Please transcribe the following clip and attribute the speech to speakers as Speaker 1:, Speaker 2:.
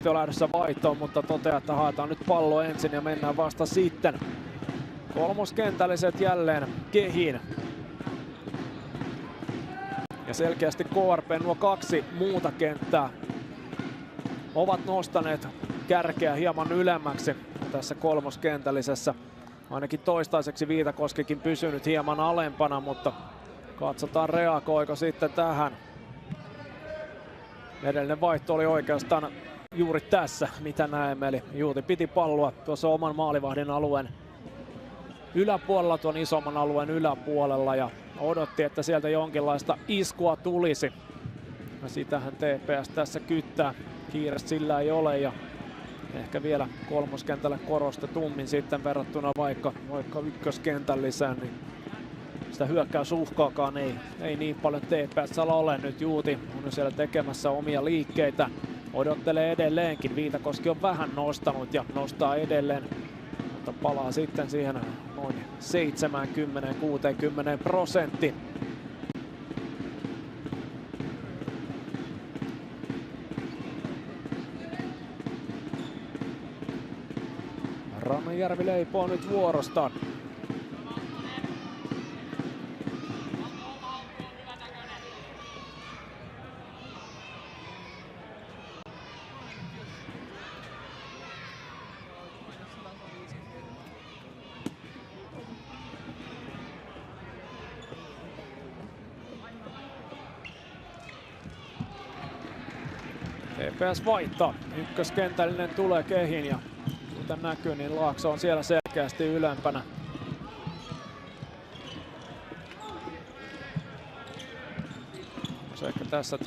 Speaker 1: selkeästi on lähdössä vaihtoon, mutta toteaa, että haetaan nyt pallo ensin ja mennään vasta sitten. Kolmoskentälliset jälleen kehiin. Ja selkeästi KRP nuo kaksi muuta kenttää ovat nostaneet kärkeä hieman ylemmäksi tässä kolmoskentällisessä. Ainakin toistaiseksi Viitakoskikin pysynyt hieman alempana, mutta katsotaan reagoiko sitten tähän. Edellinen vaihto oli oikeastaan juuri tässä, mitä näemme, eli Juuti piti palloa tuossa oman maalivahdin alueen yläpuolella, tuon isomman alueen yläpuolella, ja odotti, että sieltä jonkinlaista iskua tulisi. Ja sitähän TPS tässä kyttää. Kiire sillä ei ole, ja ehkä vielä kolmoskentälle korostetummin sitten verrattuna vaikka ykköskentälliseen, niin sitä hyökkäysuhkaakaan ei niin paljon TPS:llä ole. Nyt Juuti on siellä tekemässä omia liikkeitä. Odottelee edelleenkin. Viitakoski on vähän nostanut ja nostaa edelleen, mutta palaa sitten siihen noin 70-60%. Rannanjärvi leipoo nyt vuorostaan. TPS vaihtaa. Ykköskentällinen tulee kehiin ja kuten näkyy, niin Laakso on siellä selkeästi ylempänä. Se ehkä tässä